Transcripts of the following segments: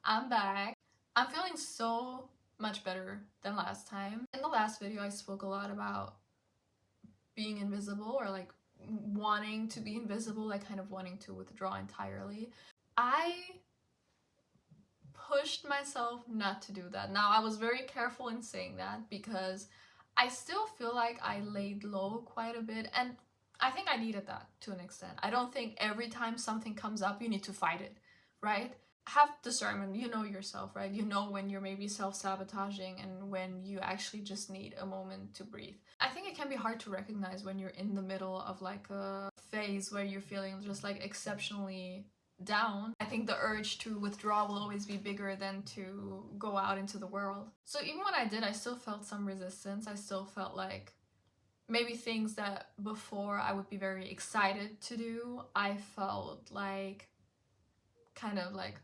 I'm back. I'm feeling so much better than last time. In the last video, I spoke a lot about being invisible or like wanting to be invisible, like kind of wanting to withdraw entirely. I pushed myself not to do that. Now, I was very careful in saying that because I still feel like I laid low quite a bit, and I think I needed that to an extent. I don't think every time something comes up, you need to fight it, right? Have discernment, you know yourself, right? You know when you're maybe self-sabotaging and when you actually just need a moment to breathe. I think it can be hard to recognize when you're in the middle of like a phase where you're feeling just like exceptionally down. I think the urge to withdraw will always be bigger than to go out into the world. So even when I did, I still felt some resistance. I still felt like maybe things that before I would be very excited to do, I felt like kind of like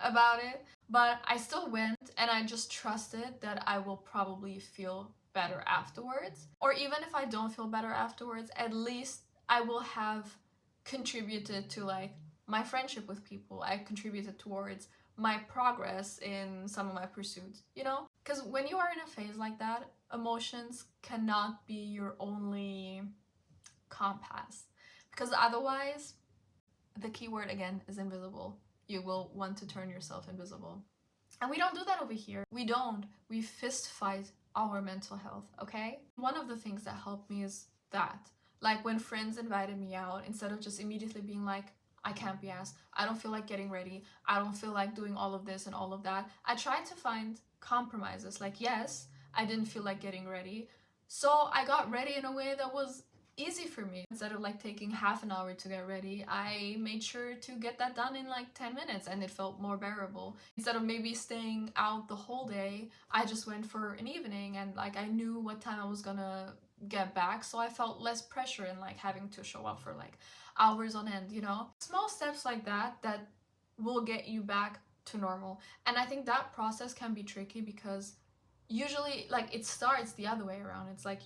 about it. But I still went and I just trusted that I will probably feel better afterwards. Or even if I don't feel better afterwards, at least I will have contributed to like my friendship with people. I contributed towards my progress in some of my pursuits, you know? Because when you are in a phase like that, emotions cannot be your only compass. Because otherwise, the key word again is invisible. You will want to turn yourself invisible. And we don't do that over here. We don't. We fist fight our mental health, okay? One of the things that helped me is that. Like when friends invited me out, instead of just immediately being like, I can't be asked, I don't feel like getting ready, I don't feel like doing all of this and all of that, I tried to find compromises. Like, yes, I didn't feel like getting ready, so I got ready in a way that was easy for me. Instead of like taking half an hour to get ready, I made sure to get that done in like 10 minutes and it felt more bearable. Instead of maybe staying out the whole day, I just went for an evening and like I knew what time I was gonna get back, so I felt less pressure in like having to show up for like hours on end, you know? Small steps like that will get you back to normal. And I think that process can be tricky because usually like it starts the other way around. It's like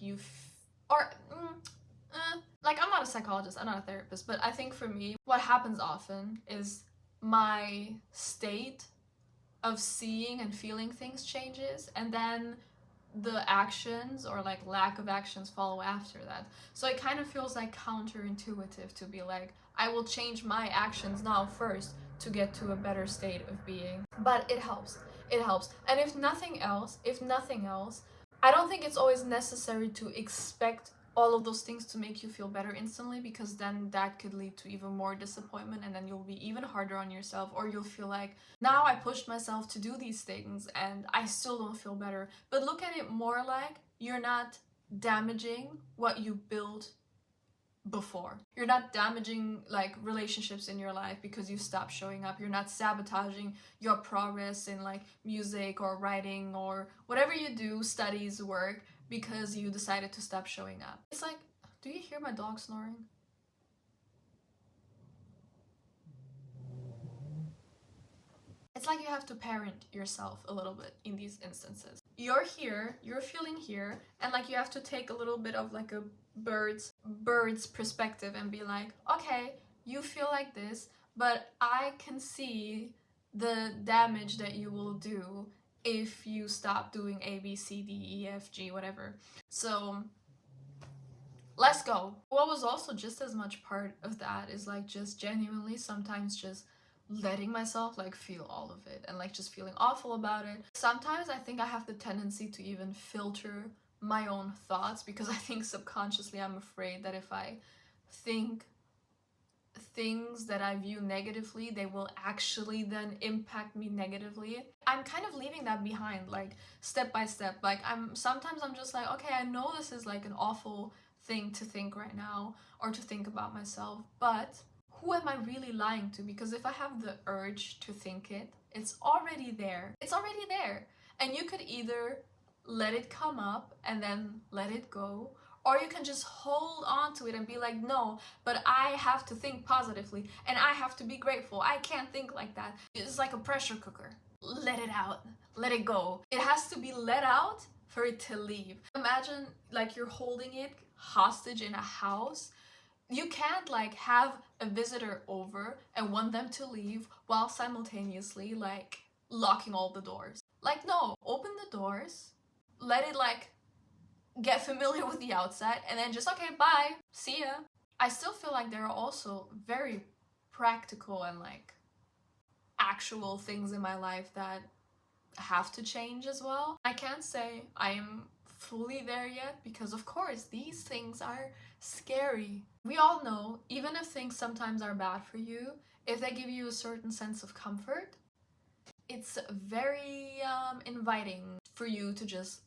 like I'm not a psychologist, I'm not a therapist, but I think for me, what happens often is my state of seeing and feeling things changes, and then the actions or like lack of actions follow after that. So it kind of feels like counterintuitive to be like, I will change my actions now first to get to a better state of being. But it helps. It helps. And if nothing else, I don't think it's always necessary to expect all of those things to make you feel better instantly, because then that could lead to even more disappointment and then you'll be even harder on yourself, or you'll feel like, now I pushed myself to do these things and I still don't feel better. But look at it more like you're not damaging what you built before. You're not damaging like relationships in your life because you stop showing up. You're not sabotaging your progress in like music or writing or whatever you do, studies, work, because you decided to stop showing up. It's like, do you hear my dog snoring? It's like you have to parent yourself a little bit in these instances. You're here, you're feeling here, and like you have to take a little bit of like a bird's perspective and be like, okay, you feel like this, but I can see the damage that you will do if you stop doing A, B, C, D, E, F, G, whatever. So let's go. What was also just as much part of that is like just genuinely sometimes just letting myself like feel all of it and like just feeling awful about it. Sometimes I think I have the tendency to even filter my own thoughts because I think subconsciously I'm afraid that if I think things that I view negatively, they will actually then impact me negatively. I'm kind of leaving that behind, like step by step. Like sometimes I'm just like, okay, I know this is like an awful thing to think right now or to think about myself, but who am I really lying to? Because if I have the urge to think it, it's already there. It's already there. And you could either let it come up and then let it go, or you can just hold on to it and be like, no, but I have to think positively and I have to be grateful. I can't think like that. It's like a pressure cooker. Let it out. Let it go. It has to be let out for it to leave. Imagine like you're holding it hostage in a house. You can't like have a visitor over and want them to leave while simultaneously like locking all the doors. Like, no, open the doors, let it like get familiar with the outside, and then just, okay, bye, see ya. I still feel like there are also very practical and like actual things in my life that have to change as well. I can't say I am fully there yet because, of course, these things are scary. We all know, even if things sometimes are bad for you, if they give you a certain sense of comfort, it's very inviting for you to just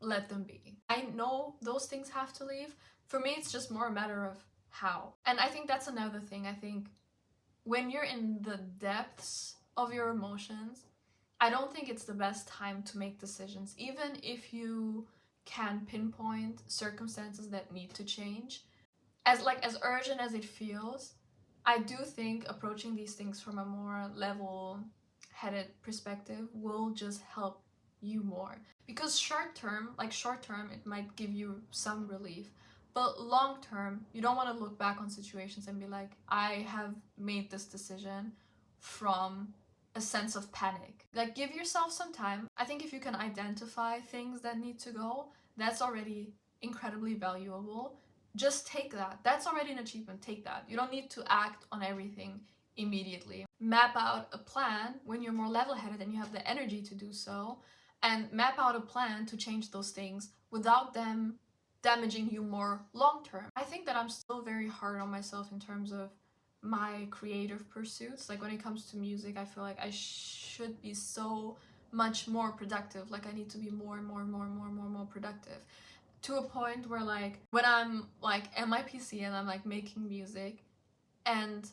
let them be. I know those things have to leave. For me, it's just more a matter of how. And I think that's another thing. I think when you're in the depths of your emotions, I don't think it's the best time to make decisions, even if you can pinpoint circumstances that need to change. As urgent as it feels, I do think approaching these things from a more level-headed perspective will just help you more. Because short term, it might give you some relief. But long term, you don't want to look back on situations and be like, I have made this decision from a sense of panic. Like, give yourself some time. I think if you can identify things that need to go, that's already incredibly valuable. Just take that. That's already an achievement. Take that. You don't need to act on everything immediately. Map out a plan when you're more level-headed and you have the energy to do so, and map out a plan to change those things without them damaging you more long term. I think that I'm still very hard on myself in terms of my creative pursuits. Like, when it comes to music, I feel like I should be so much more productive. Like, I need to be more productive, to a point where, like, when I'm like at my PC and I'm like making music and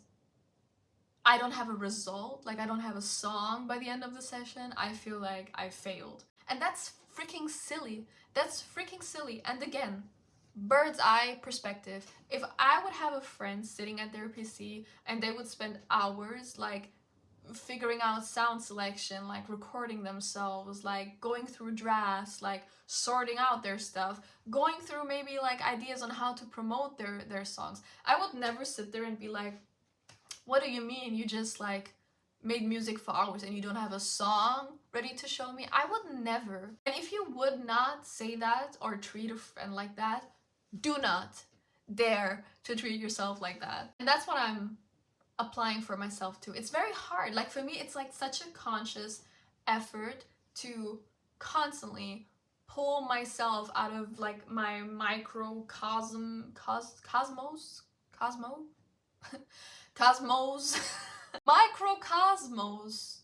I don't have a result, like I don't have a song by the end of the session, I feel like I failed. And that's freaking silly. That's freaking silly. And again, bird's eye perspective. If I would have a friend sitting at their PC and they would spend hours like figuring out sound selection, like recording themselves, like going through drafts, like sorting out their stuff, going through maybe like ideas on how to promote their songs, I would never sit there and be like, what do you mean you just like made music for hours and you don't have a song ready to show me? I would never. And if you would not say that or treat a friend like that, do not dare to treat yourself like that. And that's what I'm applying for myself too. It's very hard. Like, for me, it's like such a conscious effort to constantly pull myself out of like my microcosm, cosmos microcosmos.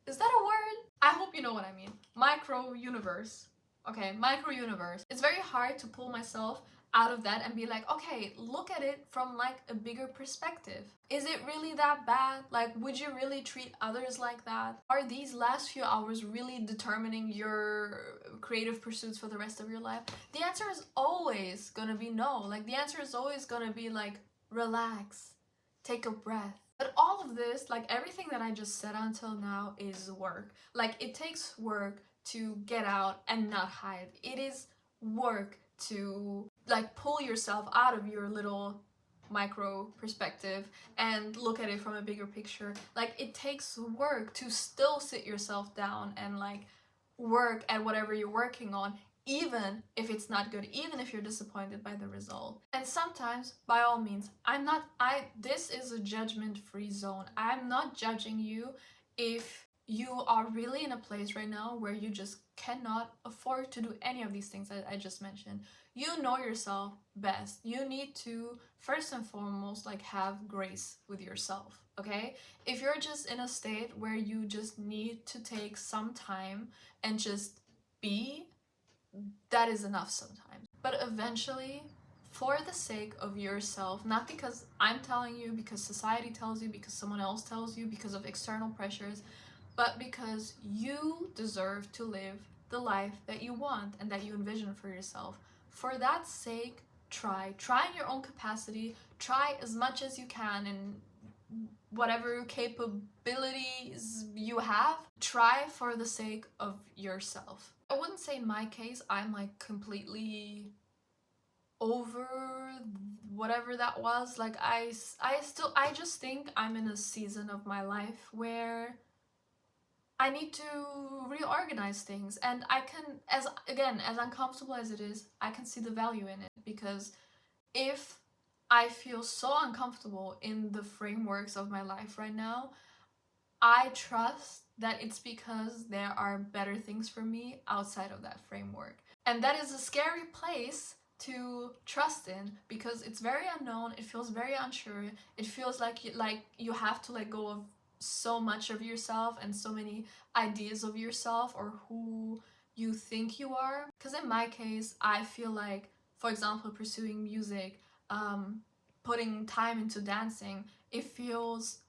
Is that a word? I hope you know what I mean. Micro universe. Okay, micro universe. It's very hard to pull myself out of that and be like, okay, look at it from like a bigger perspective. Is it really that bad? Like, would you really treat others like that? Are these last few hours really determining your creative pursuits for the rest of your life? The answer is always gonna be no. Like, the answer is always gonna be like, relax, take a breath. But all of this, like everything that I just said until now, is work. Like, it takes work to get out and not hide. It is work to like pull yourself out of your little micro perspective and look at it from a bigger picture. Like, it takes work to still sit yourself down and like work at whatever you're working on, even if it's not good, even if you're disappointed by the result. And sometimes, by all means, this is a judgment-free zone. I'm not judging you if you are really in a place right now where you just cannot afford to do any of these things that I just mentioned. You know yourself best. You need to, first and foremost, like, have grace with yourself, okay? If you're just in a state where you just need to take some time and just be, that is enough sometimes. But eventually, for the sake of yourself, not because I'm telling you, because society tells you, because someone else tells you, because of external pressures, but because you deserve to live the life that you want and that you envision for yourself. For that sake, try in your own capacity, try as much as you can in whatever capabilities you have, try for the sake of yourself. I wouldn't say in my case I'm like completely over whatever that was. Like I just think I'm in a season of my life where I need to reorganize things, and I can, as again, as uncomfortable as it is, I can see the value in it, because if I feel so uncomfortable in the frameworks of my life right now, I trust that it's because there are better things for me outside of that framework. And that is a scary place to trust in, because it's very unknown, it feels very unsure, it feels like you have to let go of so much of yourself and so many ideas of yourself or who you think you are. Because in my case, I feel like, for example, pursuing music, putting time into dancing, it feels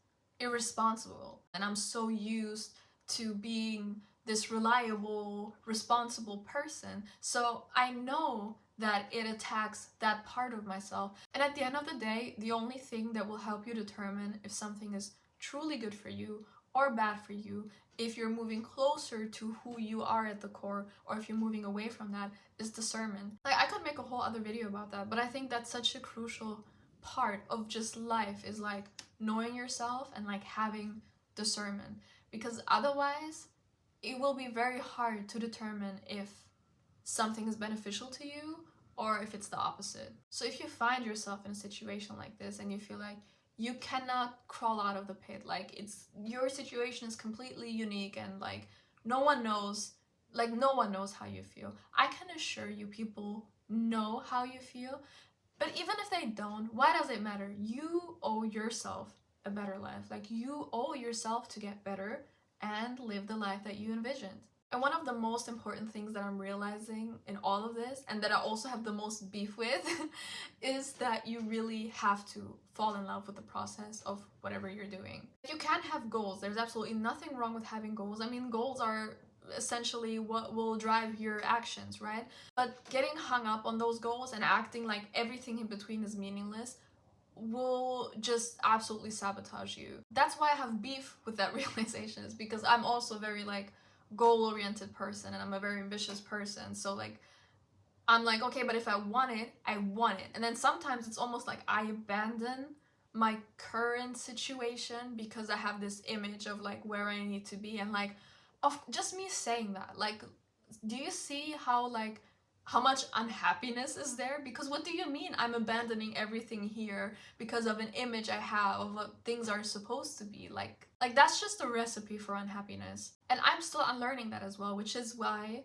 irresponsible. And I'm so used to being this reliable, responsible person. So I know that it attacks that part of myself. And at the end of the day, the only thing that will help you determine if something is truly good for you or bad for you, if you're moving closer to who you are at the core, or if you're moving away from that, is discernment. Like, I could make a whole other video about that, but I think that's such a crucial part of just life, is like knowing yourself and like having discernment, because otherwise it will be very hard to determine if something is beneficial to you or if it's the opposite. So if you find yourself in a situation like this and you feel like you cannot crawl out of the pit, like it's your situation is completely unique and like no one knows how you feel, I can assure you people know how you feel. But even if they don't, why does it matter? You owe yourself a better life. Like, you owe yourself to get better and live the life that you envisioned. And one of the most important things that I'm realizing in all of this, and that I also have the most beef with, is that you really have to fall in love with the process of whatever you're doing. You can have goals. There's absolutely nothing wrong with having goals. I mean, goals are essentially what will drive your actions, right? But getting hung up on those goals and acting like everything in between is meaningless will just absolutely sabotage you. That's why I have beef with that realization, is because I'm also a very like goal-oriented person and I'm a very ambitious person. So like I'm like, okay, but if I want it, I want it. And then sometimes it's almost like I abandon my current situation because I have this image of like where I need to be. And like, of just me saying that, like, do you see how like how much unhappiness is there? Because what do you mean I'm abandoning everything here because of an image I have of what things are supposed to be? Like that's just a recipe for unhappiness. And I'm still unlearning that as well, which is why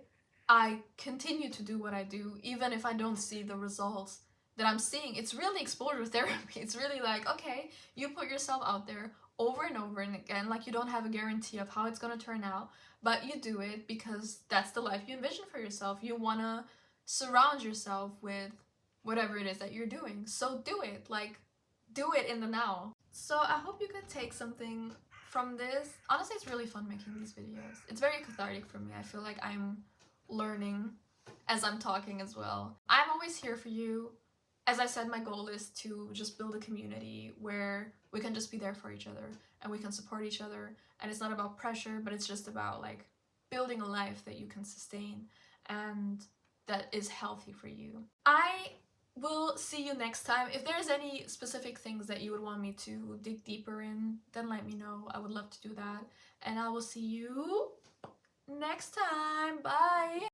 I continue to do what I do, even if I don't see the results that I'm seeing. It's really exposure therapy. It's really like, okay, you put yourself out there over and over and again, like you don't have a guarantee of how it's gonna turn out, but you do it because that's the life you envision for yourself. You wanna surround yourself with whatever it is that you're doing. So do it, like, do it in the now. So I hope you could take something from this. Honestly, it's really fun making these videos. It's very cathartic for me. I feel like I'm learning as I'm talking as well. I'm always here for you. As I said, my goal is to just build a community where we can just be there for each other and we can support each other. And it's not about pressure, but it's just about like building a life that you can sustain and that is healthy for you. I will see you next time. If there's any specific things that you would want me to dig deeper in, then let me know. I would love to do that. And I will see you next time. Bye!